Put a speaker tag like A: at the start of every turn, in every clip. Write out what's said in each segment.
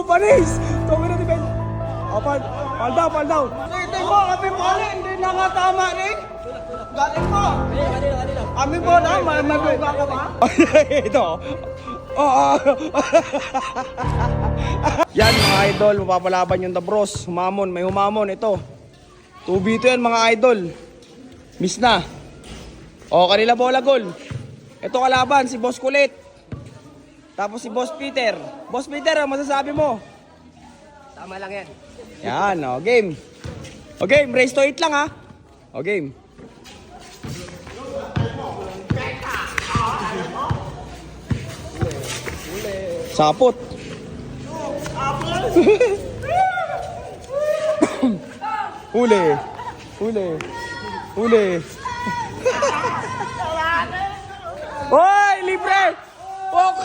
A: Panis! Tungin na defense. Fall down.
B: Ito mo, kami pala, hindi na nga tama rin. Galing mo. Kami po na, maguga ka ba?
A: Ito. Yan mga idol, mapapalaban yung The Bros. May humamon ito. 2v2 yan mga idol. Miss na. Kanila bola gol. Ito kalaban, si Boss Kulit. Tapos si Boss Peter. Boss Peter, ang masasabi mo?
B: Tama lang yan.
A: Yan, game. Game, race to 8 lang ha. Game. Sapot. Huli. Hoy, libre! Wag!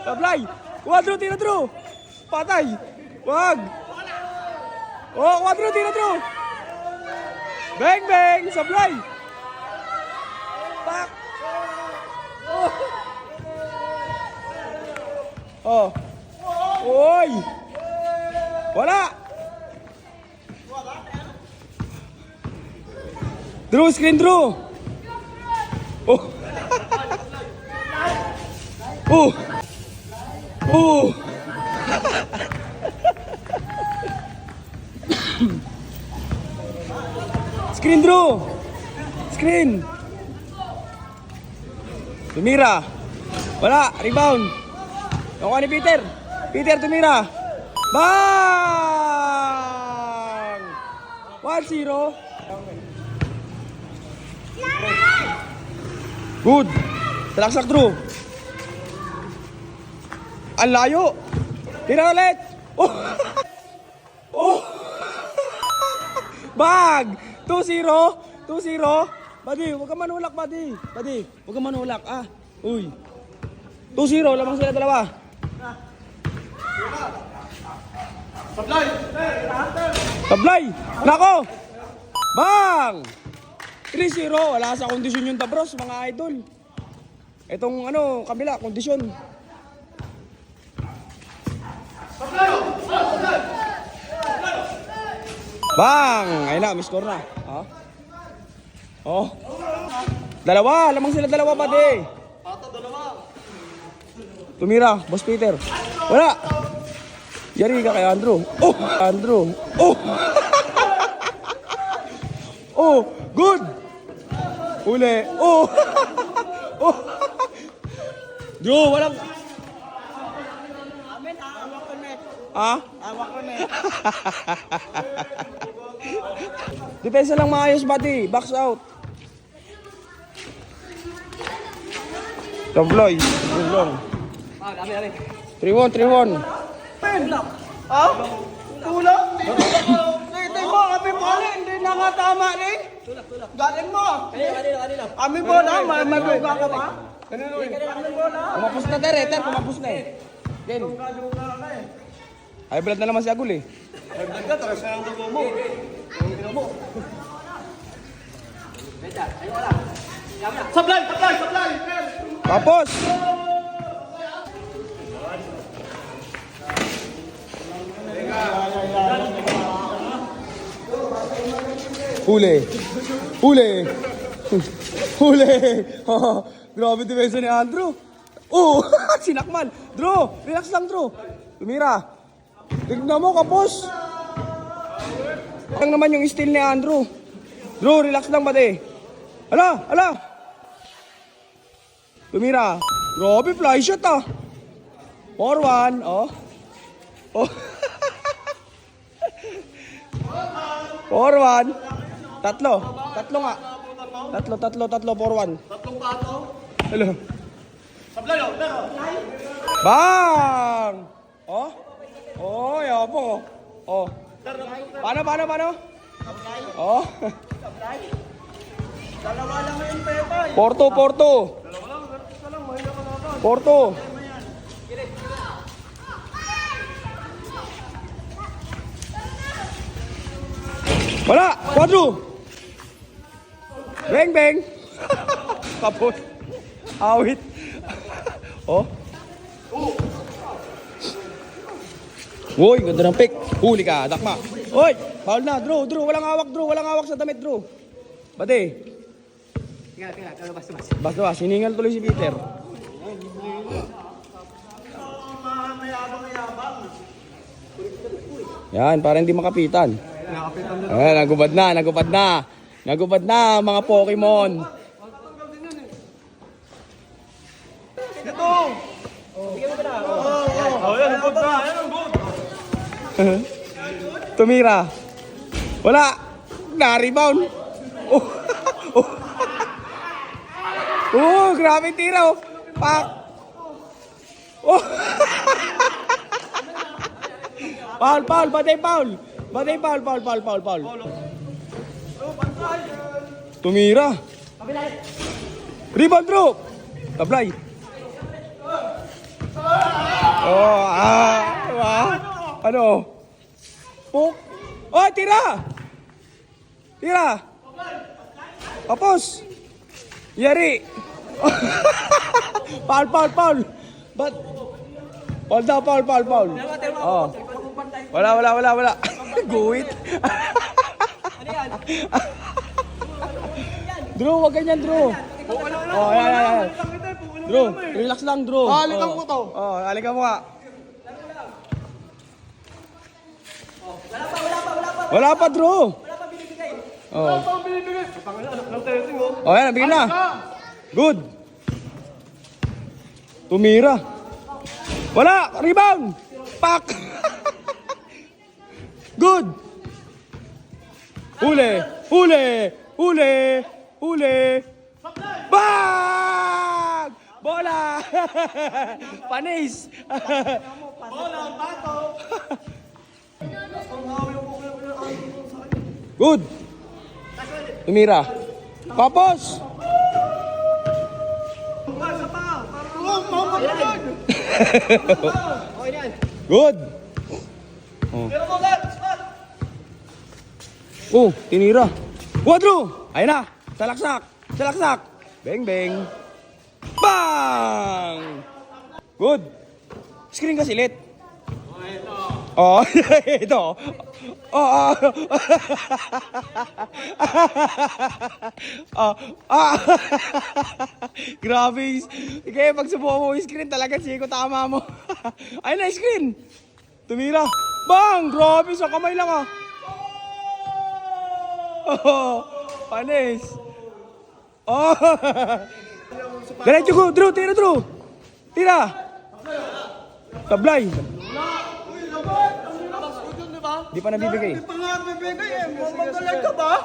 A: Tablay! Quadro, tinadro! Patay! Wag! Quadro, tinadro! Bang! Sablay! Pak! Oy! Wala! Screen Drew! Screen Drew! Screen! Tumira! Wala! Rebound! Nakuha ni Peter! Peter tumira! Bang! 1-0! Good! Talaksak Drew! Ang layo! Tira ulit! Bag! 2-0! Buddy, huwag ka manulak, buddy! Huwag ka manulak, Uy! 2-0, lamang sila dalawa. Sablay! Nako! Bang! 3-0, wala sa kondisyon yung The Bros, mga idol. Itong kabila, kondisyon. Bang! Ayun na, may score na. Dalawa, lamang sila dalawa, buddy. Tumira, Boss Peter. Wala. Yari ka kay Andrew. Andrew. Good. Uli. Drew, walang.
B: Awak ko na.
A: Depensa lang maayos, buddy. Box out. Tabloy. Tulong. 3-1.
B: Tulak? Ito mo, kami pala, hindi na nga tama rin. Galing mo. Kami po na, maguga ka ba?
A: Kumapos na tayo, Reter. Kumapos na Gen. Ay, blood na naman si Agul
B: Sablay!
A: Tapos. Huli. Grabe depensa ni Andrew. Sinakman. Drew, relax lang, Drew. Tumira. Tignan mo, kapos. Ang naman yung steal ni Andrew. Drew, relax lang, buddy. Ala. Tumira. Grabe, fly shot 4-1, 4-1. Tatlo nga. Tatlo, 4-1.
B: Tatlong pato.
A: Hello.
B: Sablay, pero.
A: Bang! Yapo. Paano?
B: Dalawa lang yung Pepa.
A: Porto. Wala! Quadro! Bang! Kapos. Awit. Oh. Uy, ganda ng pick. Huli ka, dakma. Uy, foul na. Drew. Walang hawak, Drew. Walang hawak sa damit, Drew. Bate. Basta, siningal tuloy si Peter. Yan, para hindi makapitan. Ayan, nagubad na. Nagubad na, mga Pokemon.
B: Ito! Yan, good na. Yan, good.
A: Tumira. Wala. Na-rebound. Oh. Oh, grabe tira oh. Pak. Oh. Foul. Batay foul. Tumira. Rebound Drew. Tablay. Oh, diba? Ano? Puk. Oh, tira. Tapos. Yari. Foul. But foul. Oh. Wala. Guwit. Drew, wag ganyan, Drew. Oh, yan. Drew, relax lang, Drew.
B: Halikan ko to.
A: Oh, halikan mo nga. Wala pa, Drew. Oh. Oh, yan, bigyan na. Good. Tumira. Wala, rebound. Pak. Good. Huli. Bang! Bola! Panis!
B: Bola, bato.
A: Good! Tumira. Papos! Good! Oh, tinira. Wadro! Ayun na! Salaksak! Beng! Bang! Good! Screen ka silit. Oh, ito. Oh. Grabe. Kaya pag subukan mo yung screen, talaga siko tama mo. Ayun na, screen. Tumira. Bang! Grabe, sa kamay lang ah. Oh, panis. Oh. Diretso ko, Drew. Tira. Tablay. Di pa nabibigay.
B: Hindi pa nga bibigay eh. Magaling ka ba?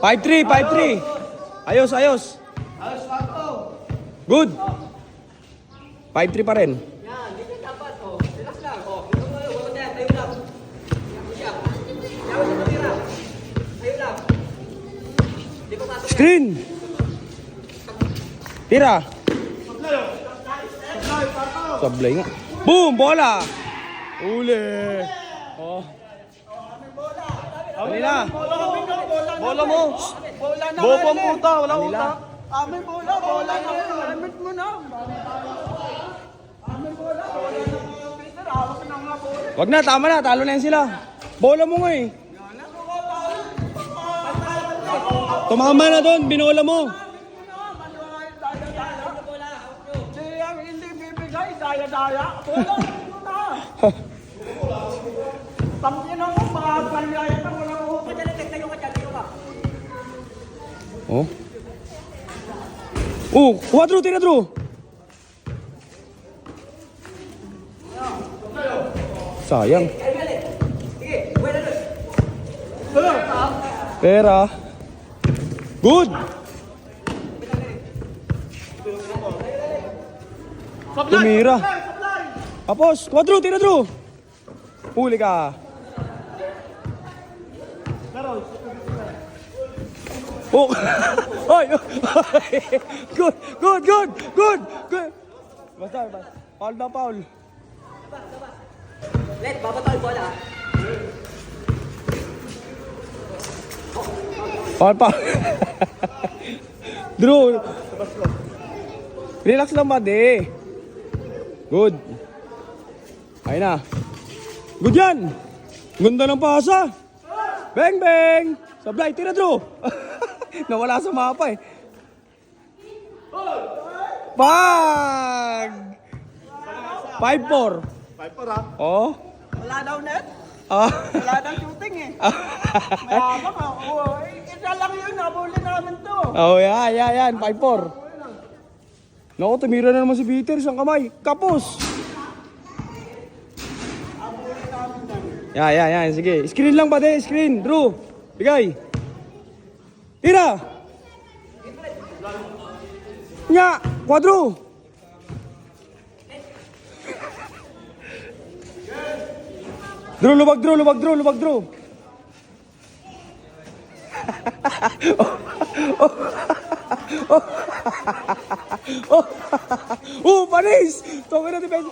A: 5-3. Ayos. Good. 5-3 pa rin. Screen. Tira. Sablay nga. Boom! Bola! Uli! Oh. Kanina.
B: Bola mo. Bola na.
C: Bobong puta, wala
A: Kanila.
C: utak.
B: Amin bola na. Limit mo na. Peter, hawak na nga bola.
A: Wag na, tama na. Talo na yan sila. Bola mo nga eh. Tumama na doon. Binola mo.
B: Hindi bibigay. Daya. Bola mo na. Tangin ako. Mga kanyaya na walang uhok.
A: Oh. Kuha Drew, tira Drew. Sayang. Pera. Good. Tumira. Tapos, kuha Drew, tira Drew. Huli ka. Oh. Oy. Good. Basta. Foul.
D: Let, babataw yung bola.
A: Pa. Drew. Relax lang, buddy. Good. Ayun na. Good yan. Ganda ng pasa. Bang, bang. Sablay, tira, Drew. Nawala sa mapa eh. Bag! 5-4.
B: 5-4 ha?
A: Oh.
B: Wala daw net.
A: Ah.
B: Wala daw shooting eh. Mayabang ha. Oo, isa lang yun. Nabuli namin to.
A: Oh, yan. 5-4. Naku, tumira na naman si Peter. Isang kamay. Kapos. Yan. Sige. Screen lang ba, de? Screen. Drew. Bigay. Tira. Nya. Quadro. Drew, lubag, Drew. Panis! Tungin na defense.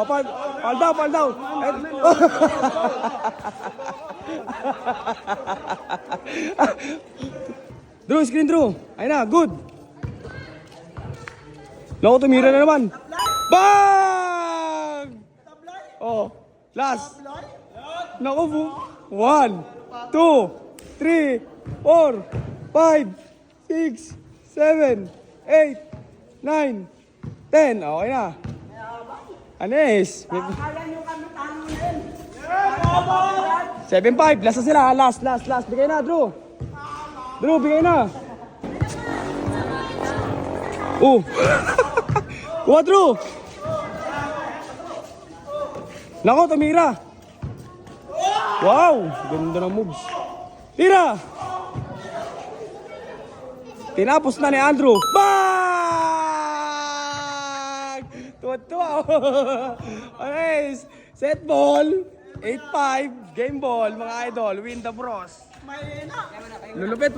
A: Fall down. Drew, screen, Drew. Ayun na, good. Naku, tumira na naman. Bang! Oh, last. Naku, 1, 2, 3, 4, 5, 6, 7, 8, 9, 10. Okay na. Anis.
B: Kaya nyo kami tanongin.
A: 7-5. Last na sila. Last. Bigay na, Drew. Drew, bigay na. Oh. Kuha, Drew. Nako, tumira. Wow. Ganda ng moves. Tira. Tinapos na ni Andrew. Bang! Tuwa. Nice. Set ball. 8-5. Game ball, mga idol. Win the bros.
B: May na.
A: Malulupit.